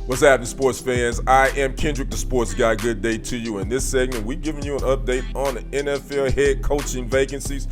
What's happening, sports fans? I am Kendrick, the sports guy. Good day to you. In this segment, we're giving you an update on the NFL head coaching vacancies.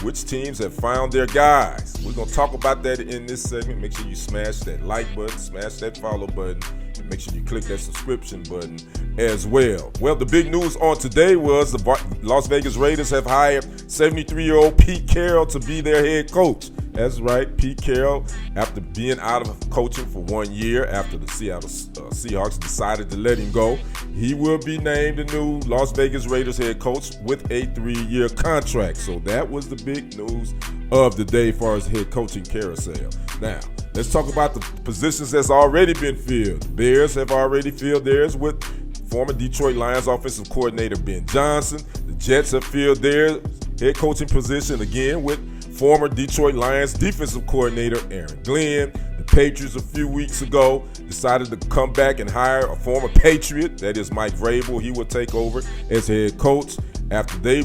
Which teams have found their guys? We're going to talk about that in this segment. Make sure you smash that like button, smash that follow button, and make sure you click that subscription button as well. Well, the big news on today was the Las Vegas Raiders have hired 73-year-old Pete Carroll to be their head coach. That's right, Pete Carroll, after being out of coaching for 1 year after the Seattle Seahawks decided to let him go, he will be named the new Las Vegas Raiders head coach with a 3-year contract. So that was the big news of the day as far as head coaching carousel. Now, let's talk about the positions that's already been filled. The Bears have already filled theirs with former Detroit Lions offensive coordinator Ben Johnson. The Jets have filled their head coaching position again with former Detroit Lions defensive coordinator Aaron Glenn. The Patriots a few weeks ago decided to come back and hire a former Patriot, that is Mike Vrabel. He will take over as head coach after they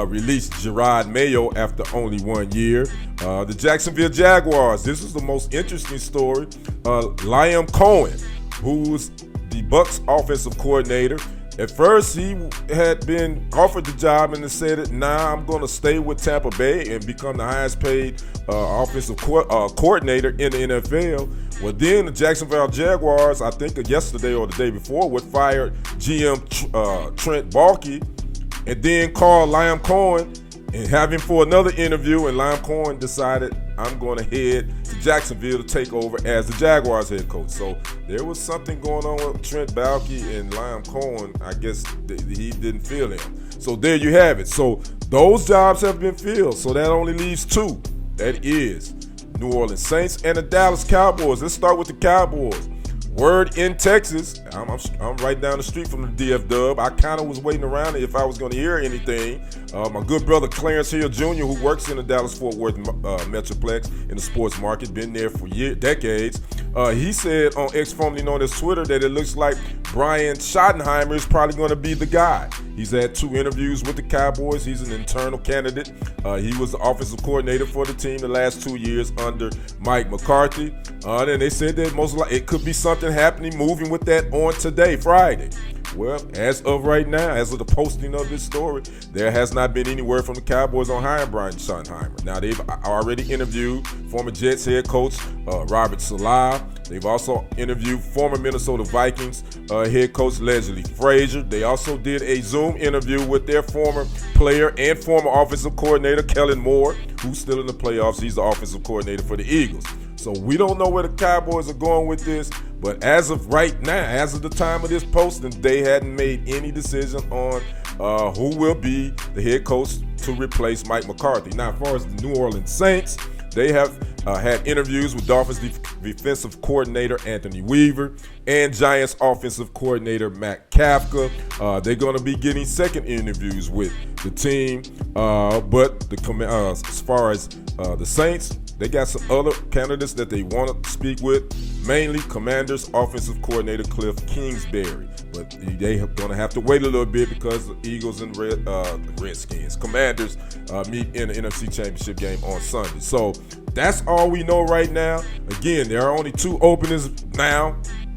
released Gerard Mayo after only 1 year. The Jacksonville Jaguars, this is the most interesting story. Liam Coen, who's the Bucs offensive coordinator. At first, he had been offered the job and said, "Nah, I'm going to stay with Tampa Bay and become the highest paid offensive coordinator in the NFL." Well, then the Jacksonville Jaguars, I think yesterday or the day before, would fire GM Trent Baalke and then call Liam Coen and have him for another interview. And Liam Coen decided, "I'm going to head to Jacksonville to take over as the Jaguars head coach." So there was something going on with Trent Baalke and Liam Coen. I guess he didn't feel him. So there you have it. So those jobs have been filled. So that only leaves two. That is New Orleans Saints and the Dallas Cowboys. Let's start with the Cowboys. Word in Texas, I'm right down the street from the DF Dub. I kind of was waiting around if I was going to hear anything. My good brother Clarence Hill Jr., who works in the Dallas-Fort Worth Metroplex in the sports market, been there for decades. He said on X, formerly known as Twitter, that it looks like Brian Schottenheimer is probably going to be the guy. He's had 2 interviews with the Cowboys. He's an internal candidate. He was the offensive coordinator for the team the last 2 years under Mike McCarthy. And they said that most likely it could be something happening, moving with that on today, Friday. Well, as of right now, as of the posting of this story, there has not been any word from the Cowboys on hiring Brian Schottenheimer. Now, they've already interviewed former Jets head coach Robert Saleh. They've also interviewed former Minnesota Vikings head coach Leslie Frazier. They also did a Zoom interview with their former player and former offensive coordinator Kellen Moore, who's still in the playoffs. He's the offensive coordinator for the Eagles. So we don't know where the Cowboys are going with this, but as of right now, as of the time of this posting, they hadn't made any decision on who will be the head coach to replace Mike McCarthy. Now, as far as the New Orleans Saints, they have had interviews with Dolphins defensive coordinator Anthony Weaver and Giants offensive coordinator Matt Kafka. They're going to be getting second interviews with the team, but as far as the Saints, they got some other candidates that they want to speak with, mainly Commanders offensive coordinator Cliff Kingsbury. But they're going to have to wait a little bit because the Eagles and Commanders meet in the NFC Championship game on Sunday. So that's all we know right now. Again, there are only 2 openings now.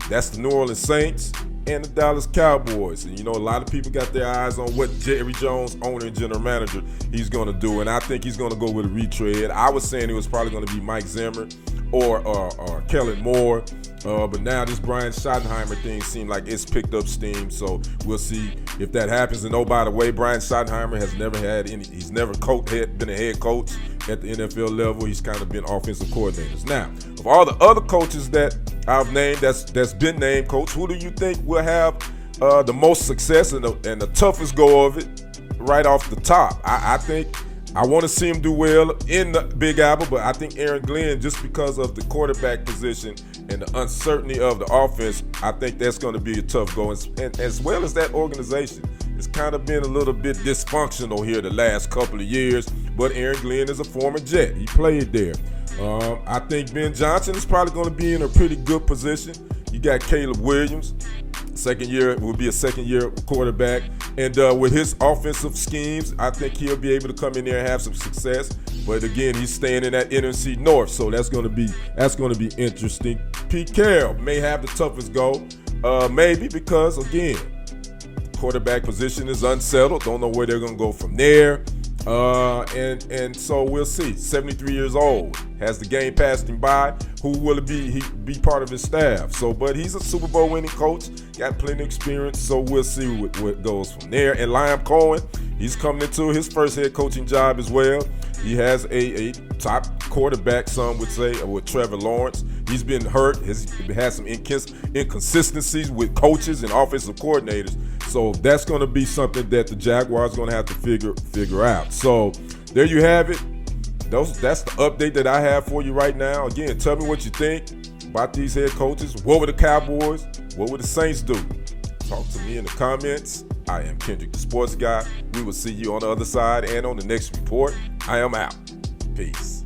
That's the New Orleans Saints and the Dallas Cowboys. And, a lot of people got their eyes on what Jerry Jones, owner and general manager, he's going to do. And I think he's going to go with a retread. I was saying it was probably going to be Mike Zimmer or Kellen Moore. But now this Brian Schottenheimer thing seems like it's picked up steam. So we'll see if that happens. And oh, by the way, Brian Schottenheimer has never he's never been a head coach at the NFL level. He's kind of been offensive coordinators. Now, of all the other coaches that I've named, that's been named coach, who do you think will have the most success and the toughest go of it right off the top? I think I want to see him do well in the Big Apple, but I think Aaron Glenn, just because of the quarterback position and the uncertainty of the offense, I think that's going to be a tough go. And as well as that organization, it's kind of been a little bit dysfunctional here the last couple of years, but Aaron Glenn is a former Jet. He played there. I think Ben Johnson is probably going to be in a pretty good position. You got Caleb Williams, will be a second-year quarterback. And with his offensive schemes, I think he'll be able to come in there and have some success. But again, he's staying in that NFC North, so that's gonna be interesting. Pete Carroll may have the toughest go, maybe because again, quarterback position is unsettled. Don't know where they're gonna go from there. And so we'll see. 73 years old, has the game passed him by. Who will it be? He be part of his staff. So, but he's a Super Bowl winning coach, got plenty of experience. So we'll see what goes from there. And Liam Coen, he's coming into his first head coaching job as well. He has a top quarterback, some would say, with Trevor Lawrence. He's been hurt. Has had some inconsistencies with coaches and offensive coordinators. So that's going to be something that the Jaguars are going to have to figure out. So there you have it. That's the update that I have for you right now. Again, tell me what you think about these head coaches. What would the Cowboys? What would the Saints do? Talk to me in the comments. I am Kendrick, the sports guy. We will see you on the other side and on the next report. I am out. Peace.